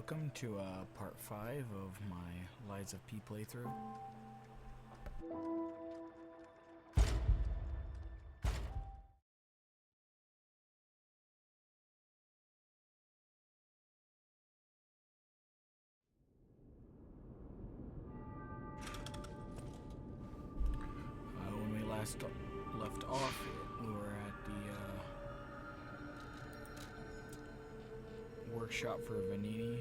welcome to part 5 of my Lies of P playthrough. When we last left off, we were at the workshop for Vanini.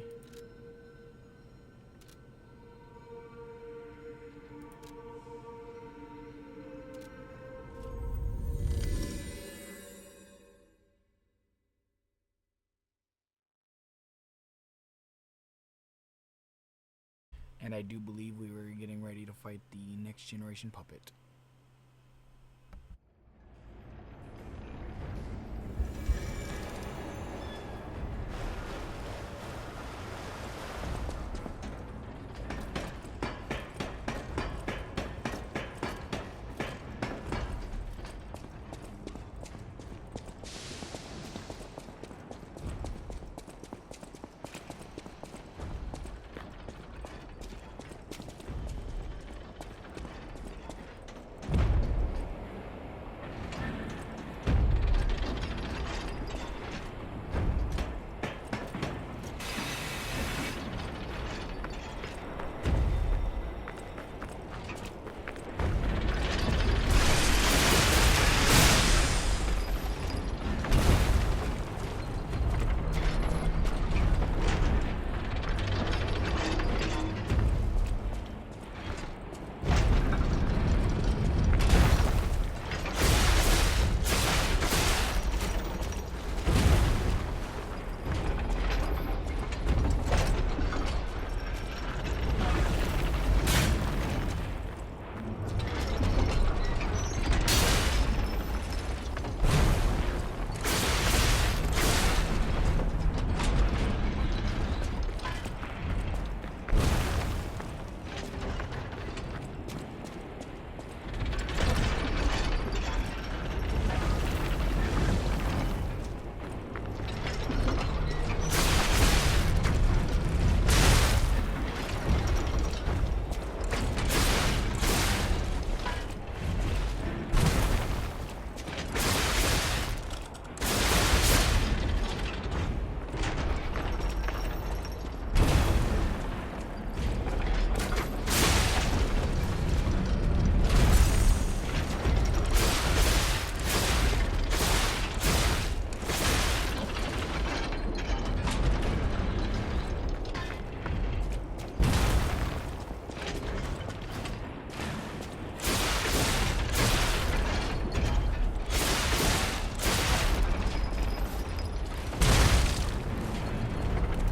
And I do believe we were getting ready to fight the next generation puppet.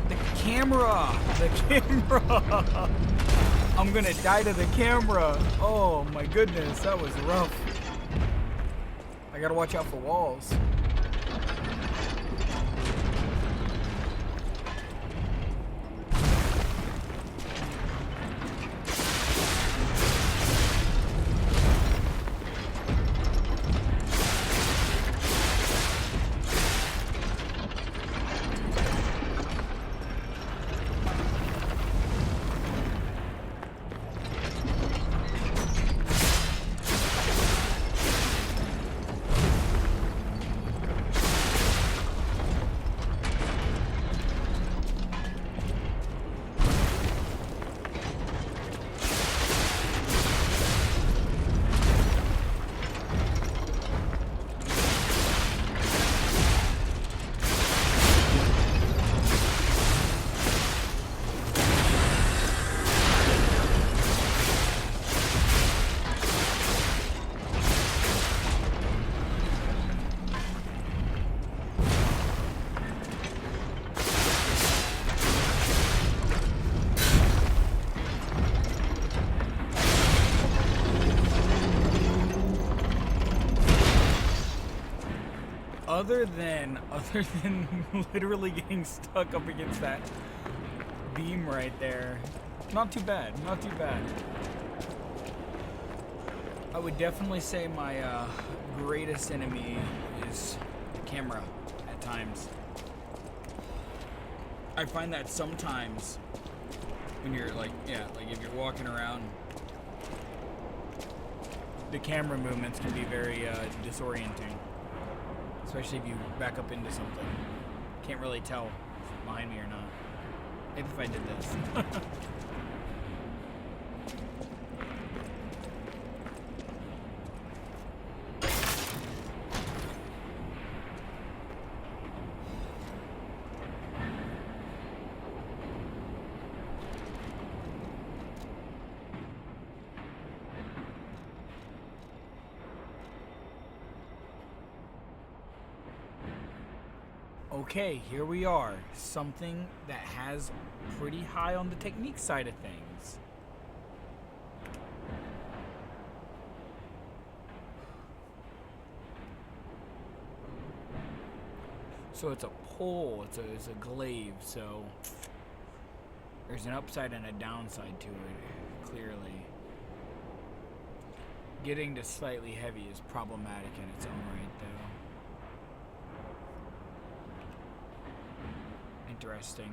The camera! I'm gonna die to the camera. Oh my goodness, that was rough. I gotta watch out for walls. Other than literally getting stuck up against that beam right there, not too bad, not too bad. I would definitely say my greatest enemy is the camera at times. I find that sometimes when you're like, yeah, like if you're walking around, the camera movements can be very disorienting, especially if you back up into something. Can't really tell if it's behind me or not. Maybe if I did this. Okay, here we are. Something that has pretty high on the technique side of things. So it's a pole, it's a glaive, so there's an upside and a downside to it, clearly. Getting to slightly heavy is problematic in its own right, though. Interesting.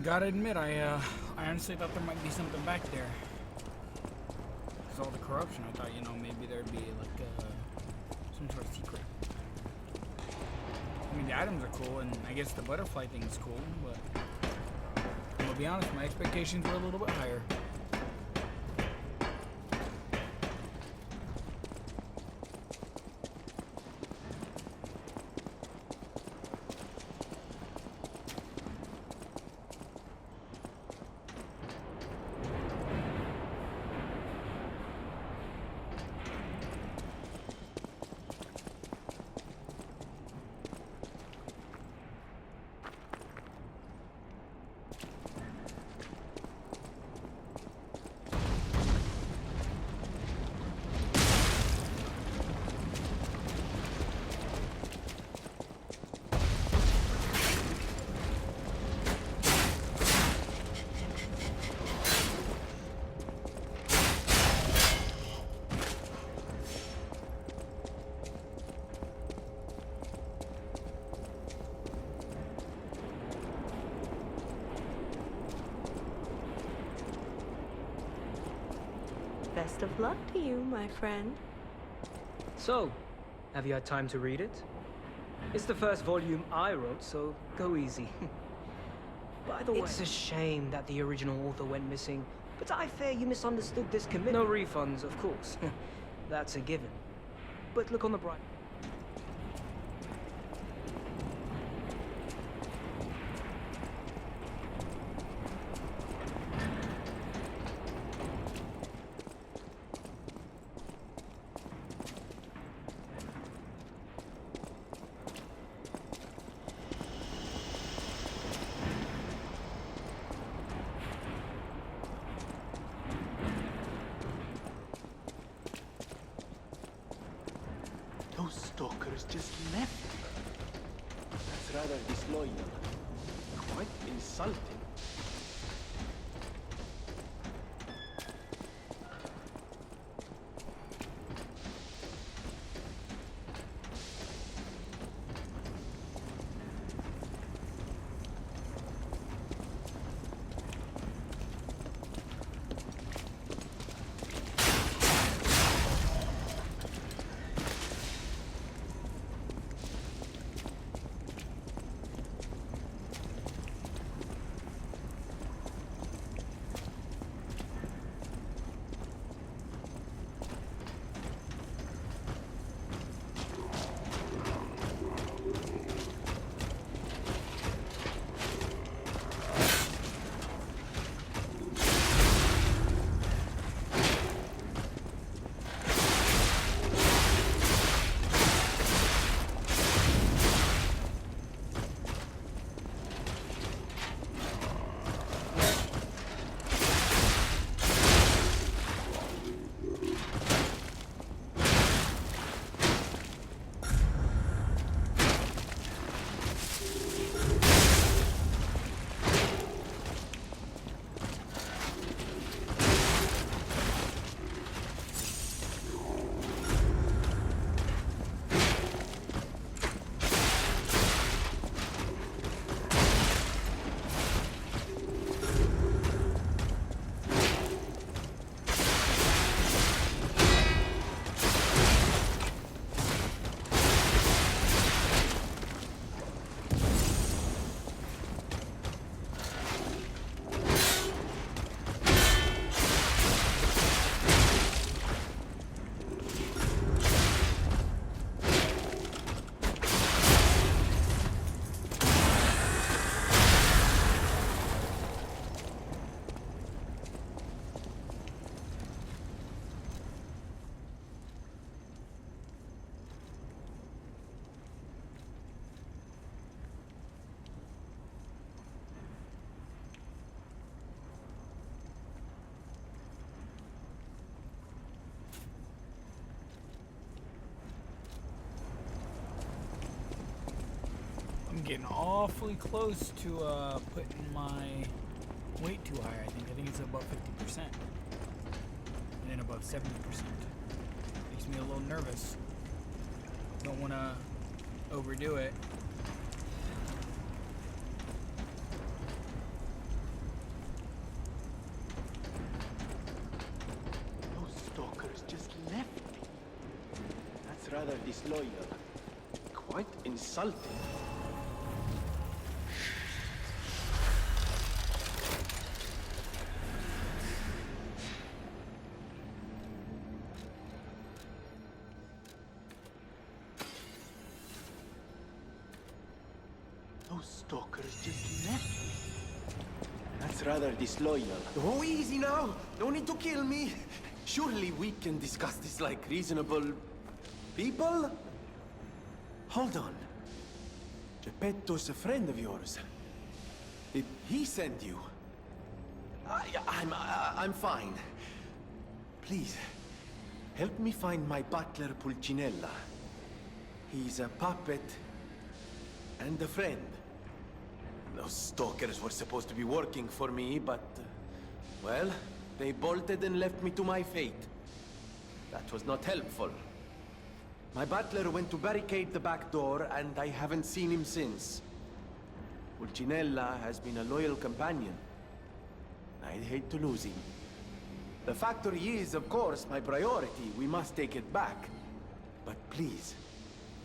Gotta admit, I honestly thought there might be something back there. Cause all the corruption, I thought, you know, maybe there'd be like some sort of secret. I mean, the items are cool, and I guess the butterfly thing is cool, but I'm gonna be honest, my expectations were a little bit higher. Best of luck to you, my friend. So, have you had time to read it? It's the first volume I wrote, so go easy. By the way, it's a shame that the original author went missing, but I fear you misunderstood this commitment. No refunds, of course. That's a given. But look on the bright... Those stalkers just left. That's rather disloyal. Quite insulting. I'm getting awfully close to putting my weight too high. I think it's above 50%, and then above 70%. Makes me a little nervous. Don't want to overdo it. rather disloyal. Quite insulting. Those stalkers just left me. That's rather disloyal. Oh, easy now. No need to kill me. Surely we can discuss this like reasonable people? Hold on. Geppetto's a friend of yours. Did he send you? I'm fine. Please, help me find my butler Pulcinella. He's a puppet and a friend. Those stalkers were supposed to be working for me, but... well, they bolted and left me to my fate. That was not helpful. My butler went to barricade the back door, and I haven't seen him since. Pulcinella has been a loyal companion. I'd hate to lose him. The factory is, of course, my priority. We must take it back. But please,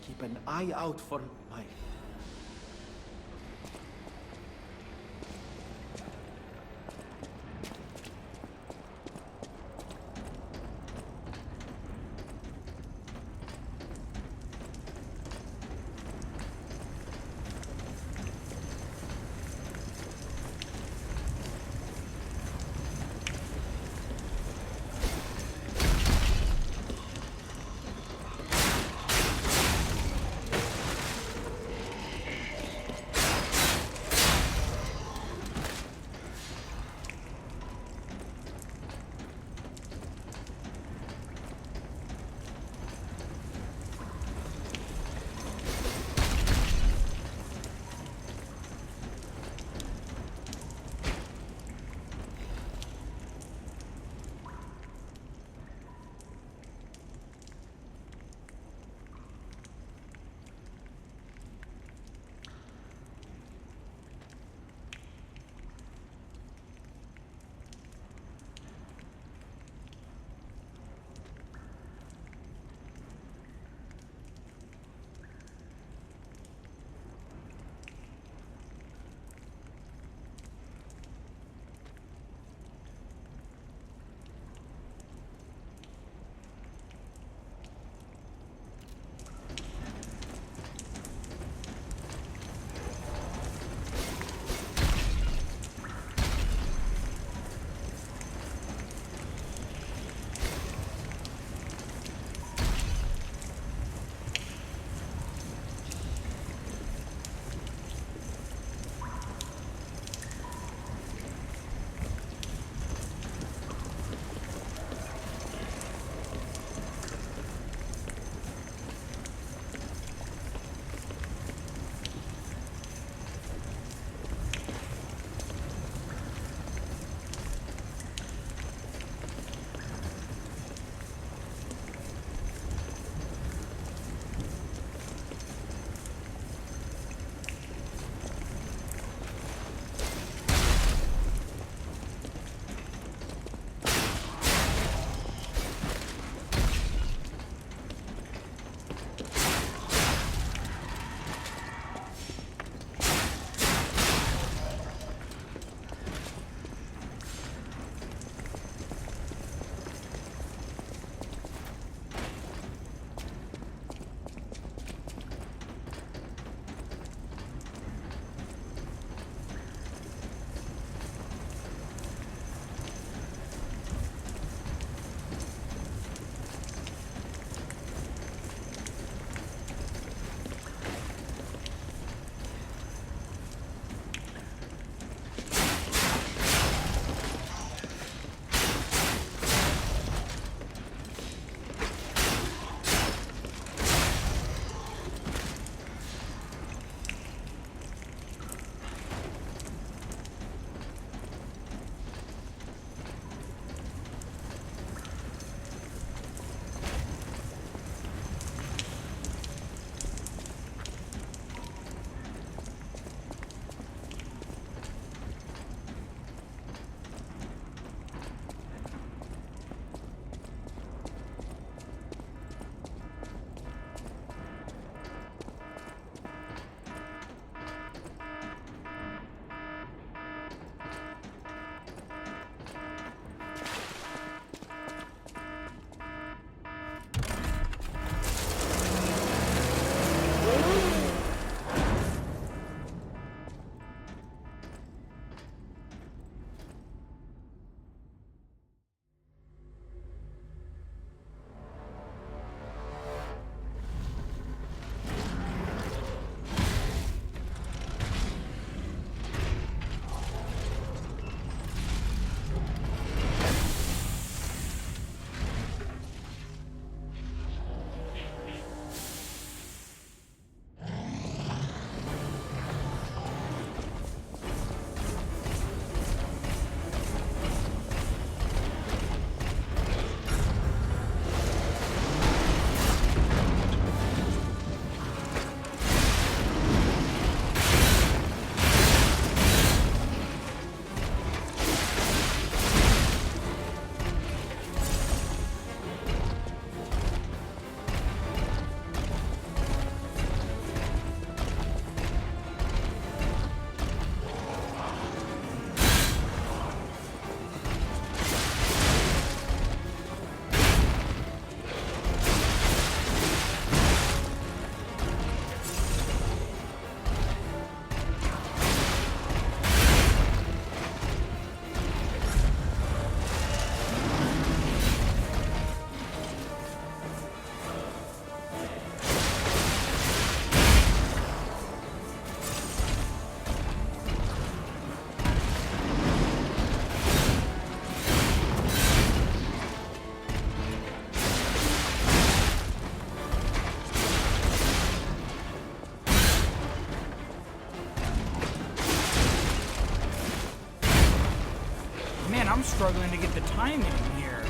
keep an eye out for my... struggling to get the timing here.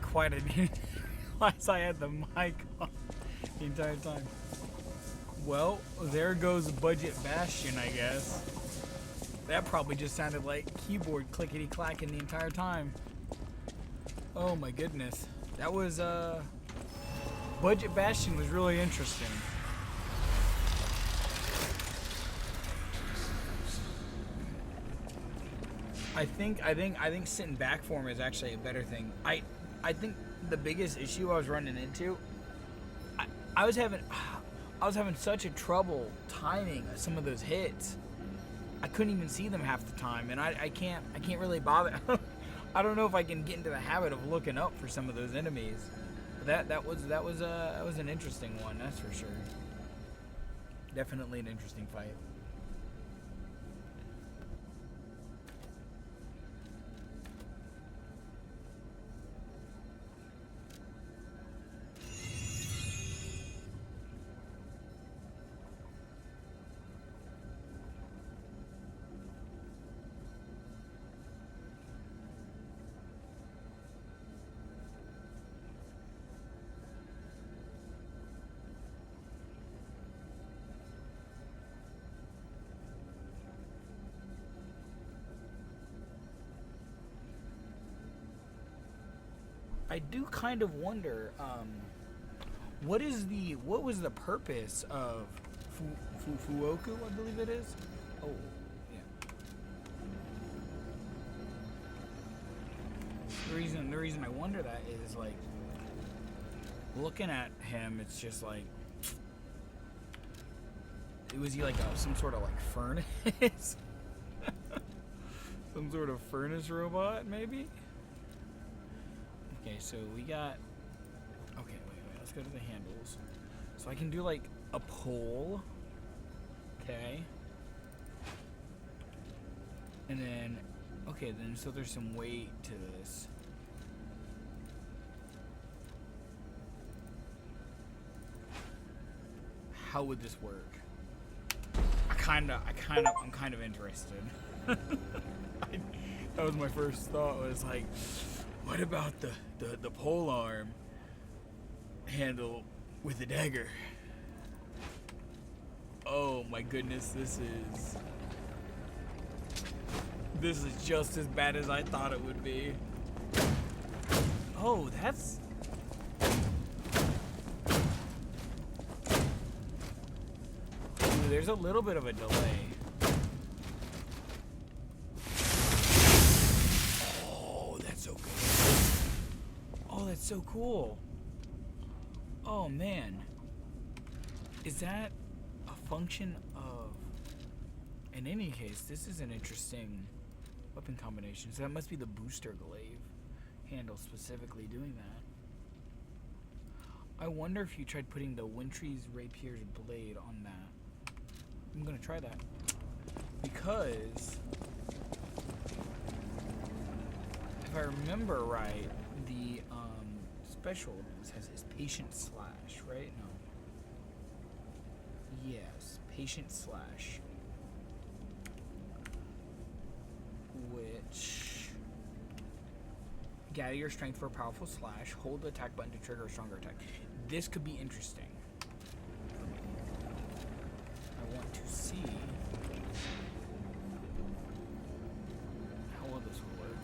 quiet. I didn't realize I had the mic on the entire time. Well, there goes Budget Bastion, I guess. That probably just sounded like keyboard clickety-clacking the entire time. Oh my goodness. That was, Budget Bastion was really interesting. I think sitting back for him is actually a better thing. I think the biggest issue I was running into, I was having such a trouble timing some of those hits. I couldn't even see them half the time, and I can't really bother. I don't know if I can get into the habit of looking up for some of those enemies. But that was an interesting one, that's for sure. Definitely an interesting fight. I do kind of wonder, what was the purpose of Fuoku, I believe it is? Oh, yeah. The reason I wonder that is, like, looking at him, it's just like, was he like some sort of like furnace? Some sort of furnace robot, maybe? Okay, so we got... Okay, wait, let's go to the handles. So I can do, like, a pull. Okay. And then... Okay, then, so there's some weight to this. How would this work? I'm kind of interested. That was my first thought, was like... What about the pole arm handle with the dagger? Oh my goodness, this is just as bad as I thought it would be. Oh, that's... Ooh, there's a little bit of a delay. That's so cool. Oh man. Is that a function of... In any case, this is an interesting weapon combination. So that must be the booster glaive handle specifically doing that. I wonder if you tried putting the Wintry's Rapier's blade on that. I'm gonna try that. Because if I remember right, the special has patient slash, right? No. Yes, patient slash. Which gather your strength for a powerful slash. Hold the attack button to trigger a stronger attack. This could be interesting. I want to see how well this will work.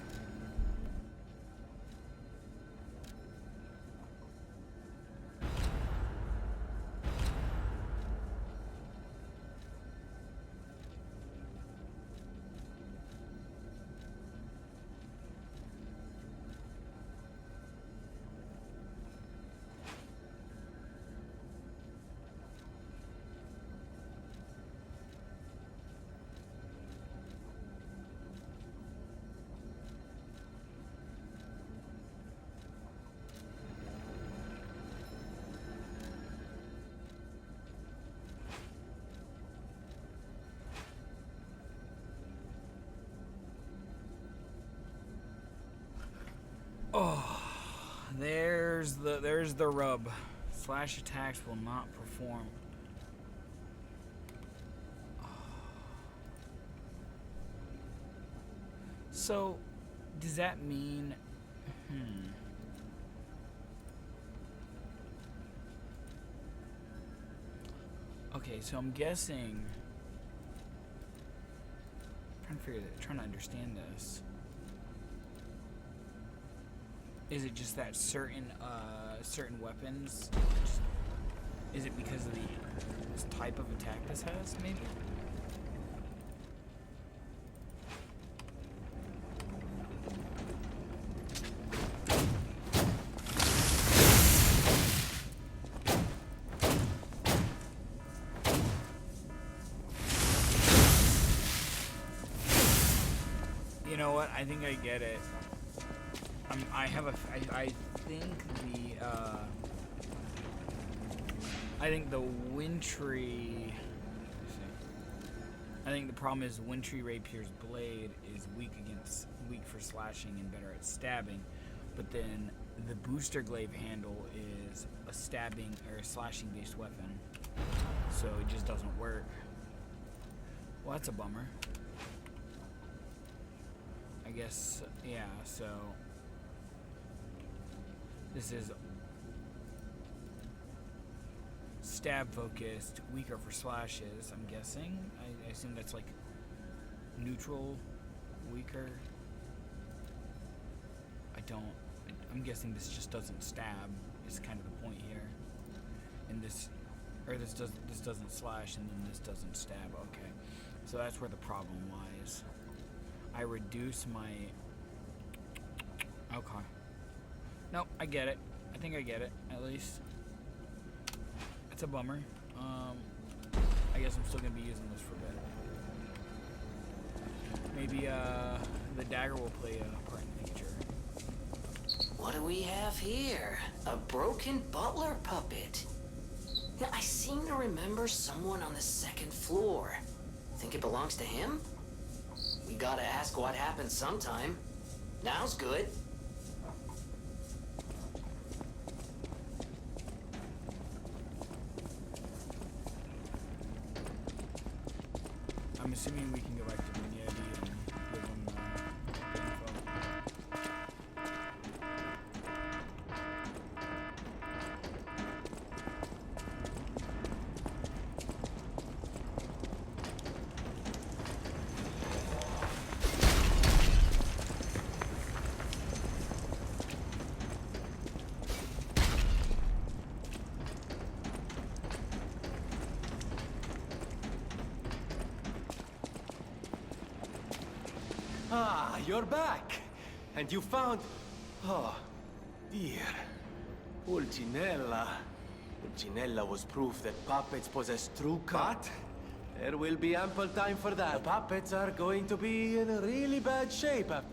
Oh, there's the rub. Slash attacks will not perform. So, does that mean... Okay, so I'm guessing. Trying to understand this. Is it just that certain weapons? Is it because of this type of attack this has, maybe? You know what? I think I get it. I think the wintry. I think the problem is wintry rapier's blade is weak for slashing and better at stabbing, but then the booster glaive handle is a stabbing or a slashing based weapon, so it just doesn't work. Well, that's a bummer. I guess, yeah, so this is stab focused, weaker for slashes, I'm guessing. I assume that's like neutral, weaker. I'm guessing this just doesn't stab, is kind of the point here. And this doesn't slash, and then this doesn't stab, okay. So that's where the problem lies. I reduce my... Okay. Nope, I get it. I think I get it, at least. It's a bummer. I guess I'm still going to be using this for a bit. Maybe the dagger will play a part in the future. What do we have here? A broken butler puppet. Now, I seem to remember someone on the second floor. Think it belongs to him? We gotta ask what happened sometime. Now's good. I'm assuming we can go back to Vigneti and give him the info. Ah, you're back! And you found... Oh, dear. Pulcinella. Pulcinella was proof that puppets possess true cut. There will be ample time for that. The puppets are going to be in really bad shape after...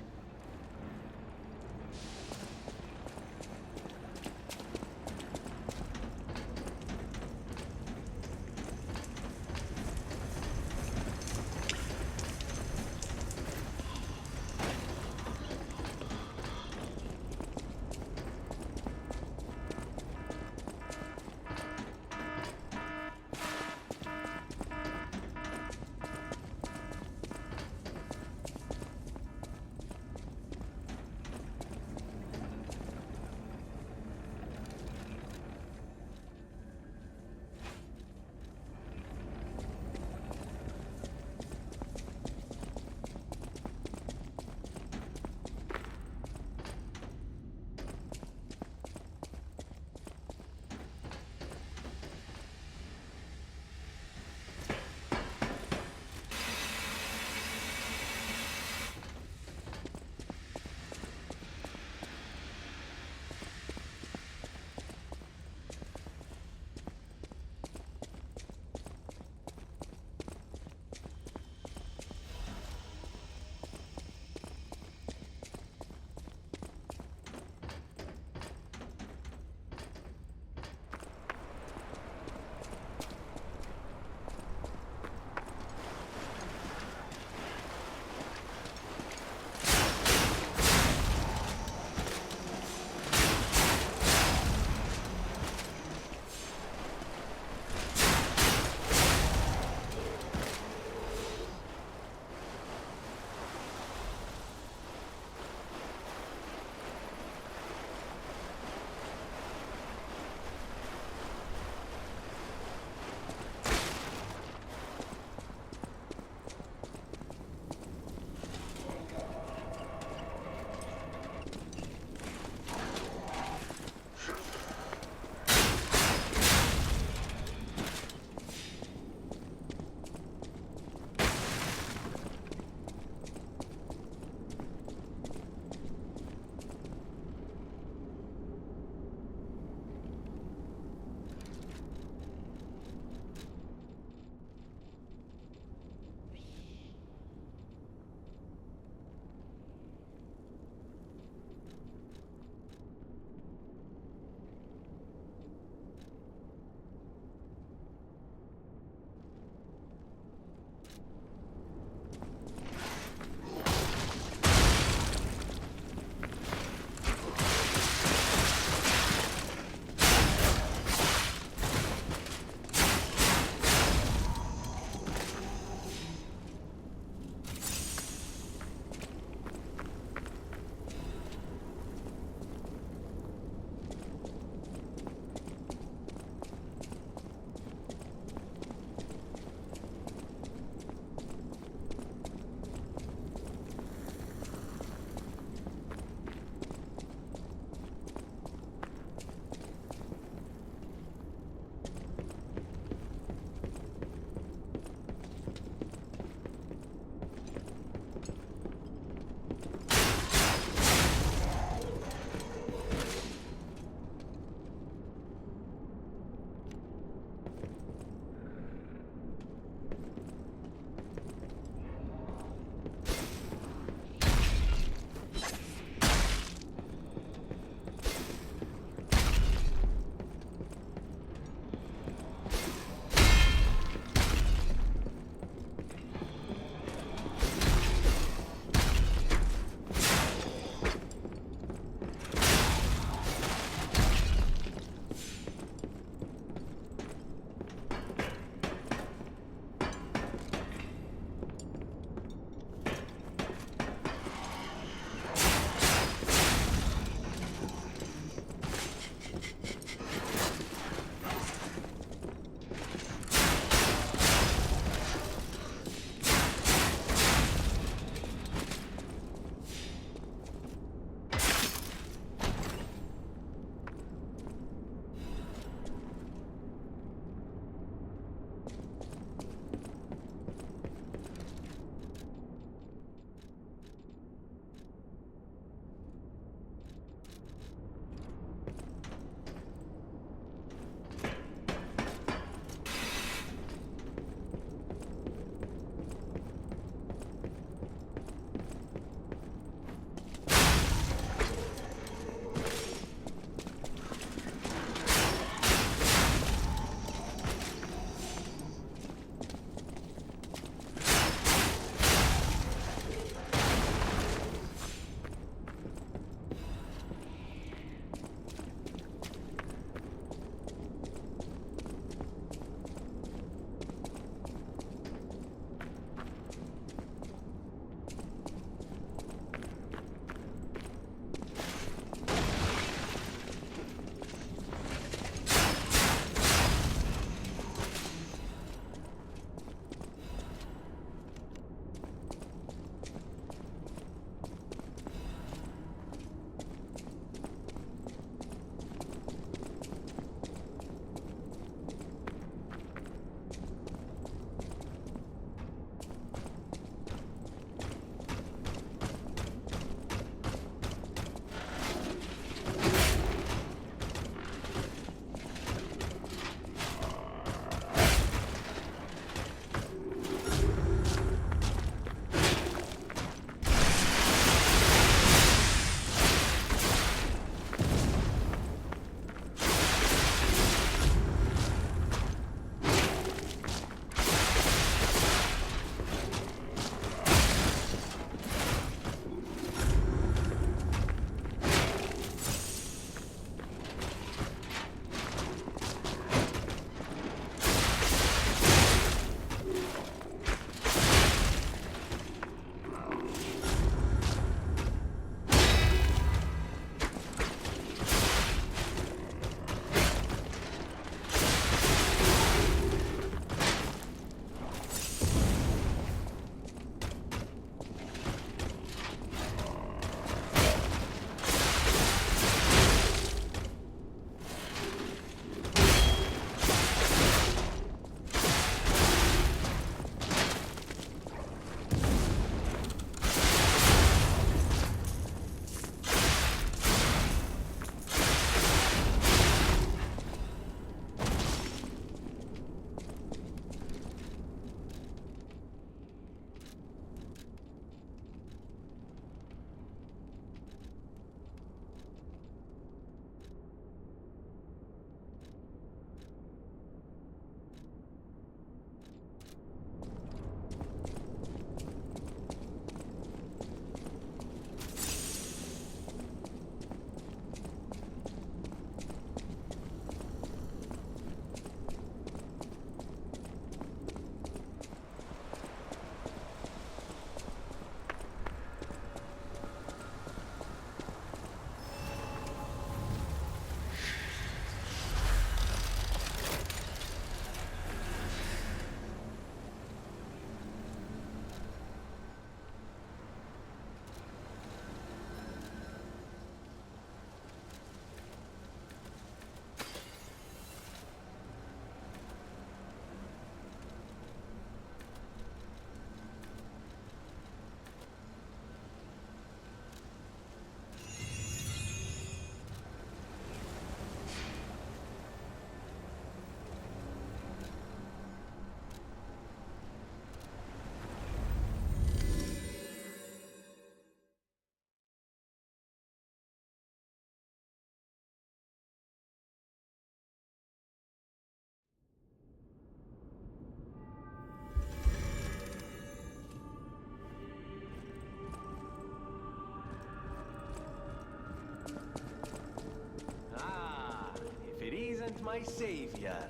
my savior.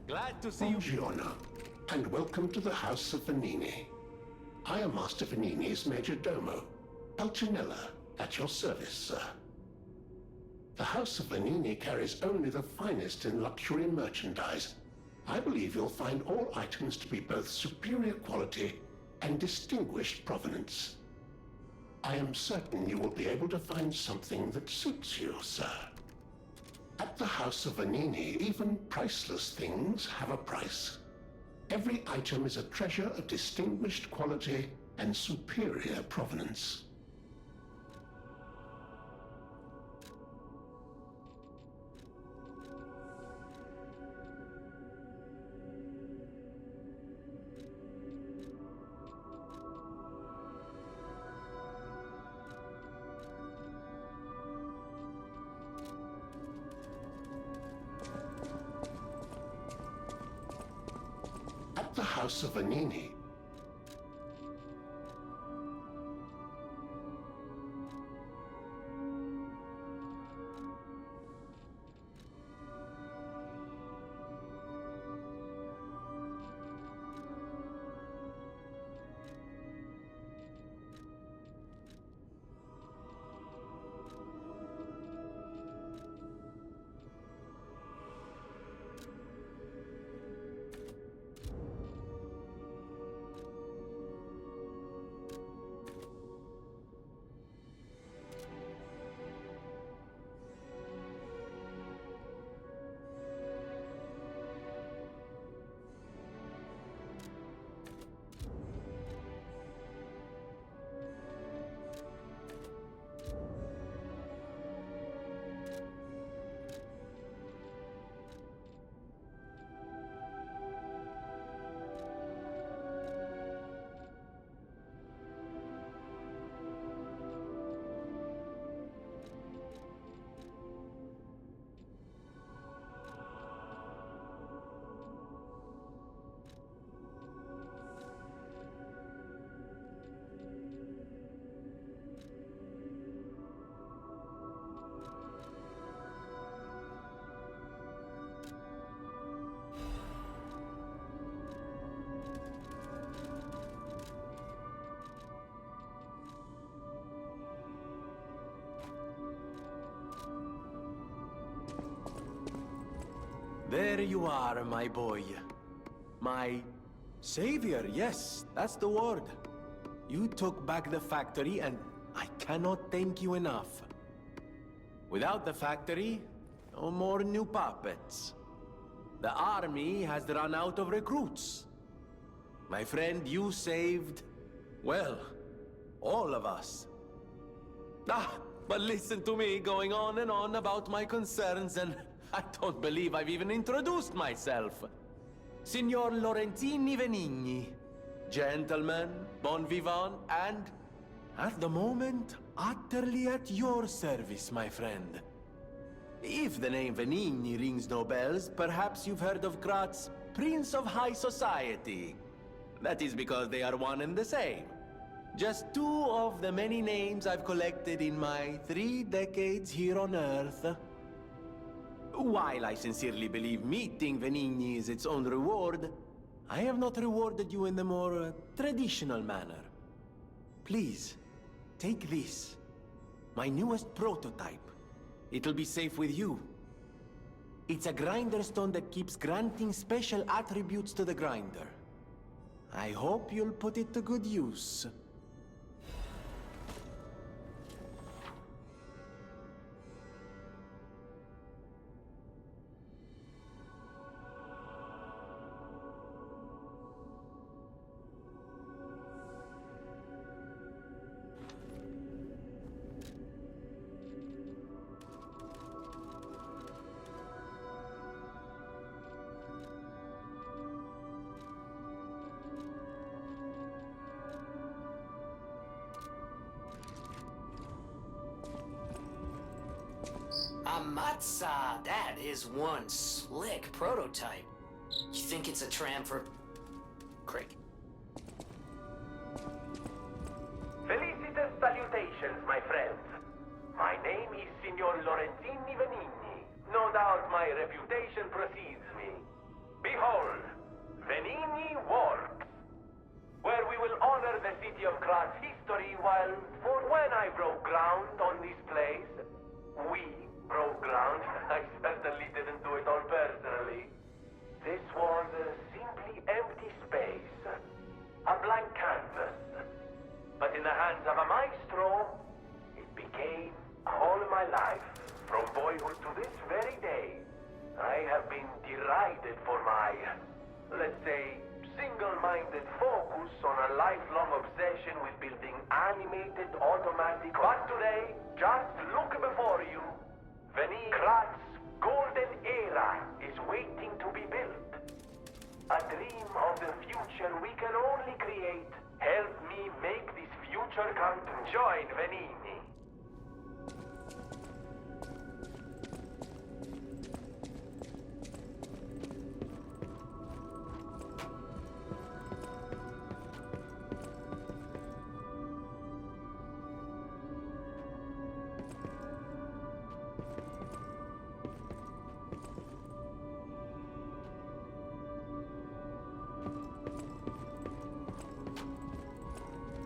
Glad to see you. Buongiorno, and welcome to the House of Vanini. I am Master Vanini's Major Domo, Pulcinella, at your service, sir. The House of Vanini carries only the finest in luxury merchandise. I believe you'll find all items to be both superior quality and distinguished provenance. I am certain you will be able to find something that suits you, sir. At the House of Vanini, even priceless things have a price. Every item is a treasure of distinguished quality and superior provenance. At the House of Vanini, There you are, my boy. My savior, yes, that's the word. You took back the factory, and I cannot thank you enough. Without the factory, no more new puppets. The army has run out of recruits. My friend, you saved, well, all of us. But listen to me going on and on about my concerns, and I don't believe I've even introduced myself. Signor Lorenzini Venigni. Gentleman, bon vivant, and, at the moment, utterly at your service, my friend. If the name Venigni rings no bells, perhaps you've heard of Graz's Prince of High Society. That is because they are one and the same. Just two of the many names I've collected in my 3 decades here on Earth. While I sincerely believe meeting Venigni is its own reward, I have not rewarded you in the more traditional manner. Please, take this. My newest prototype. It'll be safe with you. It's a grinder stone that keeps granting special attributes to the grinder. I hope you'll put it to good use. Amatsa, that is one slick prototype. You think it's a tram for... Craig. Felicitous salutations, my friends. My name is Signor Lorenzini Venigni. No doubt my reputation entirety of Krat's history, while for when I broke ground on this place, we broke ground. I certainly didn't do it all personally. This was simply empty space, a blank canvas. But in the hands of a maestro, it became all my life, from boyhood to this very day. I have been derided for my, let's say, single-minded focus on a lifelong obsession with building animated automatic. But today, just look before you. Krat's golden era is waiting to be built. A dream of the future we can only create. Help me make this future come to join Venini.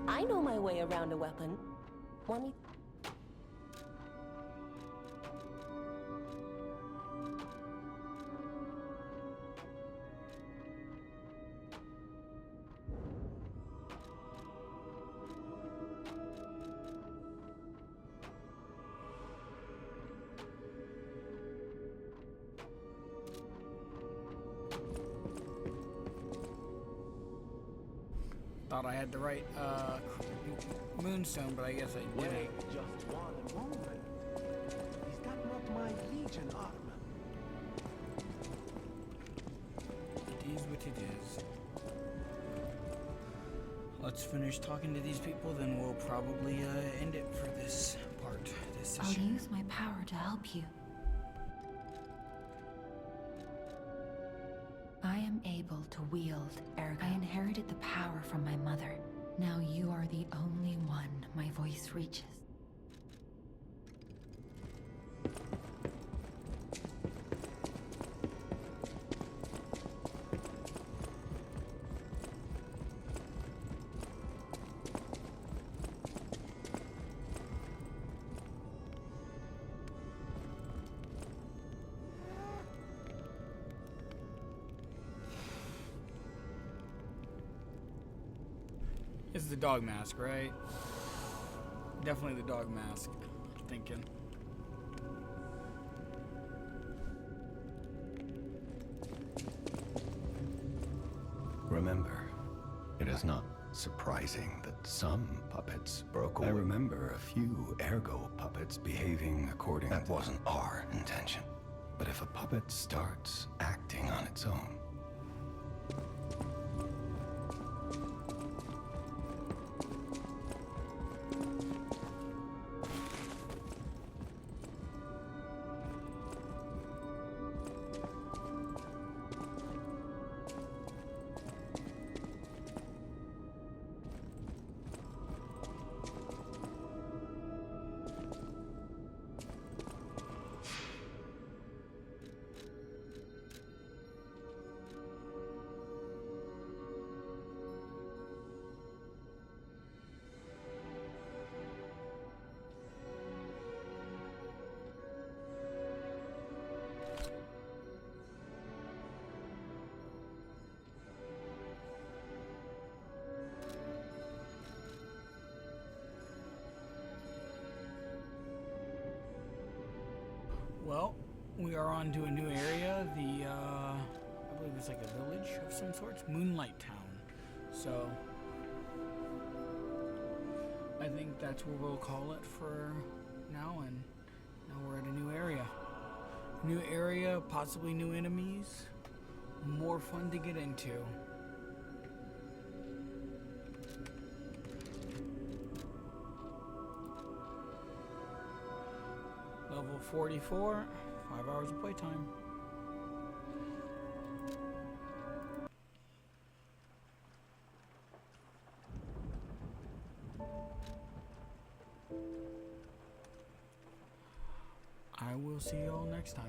I know my way around a weapon. Want me? Thought I had the right moonstone, but I guess I didn't. Just one moment. Is that not my Legion arm? It is what it is. Let's finish talking to these people, then we'll probably end it for this part, this I'll session. use my power to help you. I am able to wield Ergo. I inherited the power from my mother. Now you are the only one my voice reaches. It's the dog mask, right? Definitely the dog mask, I'm thinking. Remember, it is not surprising that some puppets broke away. I remember a few Ergo puppets behaving according to... That wasn't our intention. But if a puppet starts acting on its own, well, we are on to a new area. I believe it's like a village of some sorts, Moonlight Town. So I think that's what we'll call it for now. And now we're at a new area. New area, possibly new enemies. More fun to get into. Level 44, 5 hours of playtime. I will see you all next time.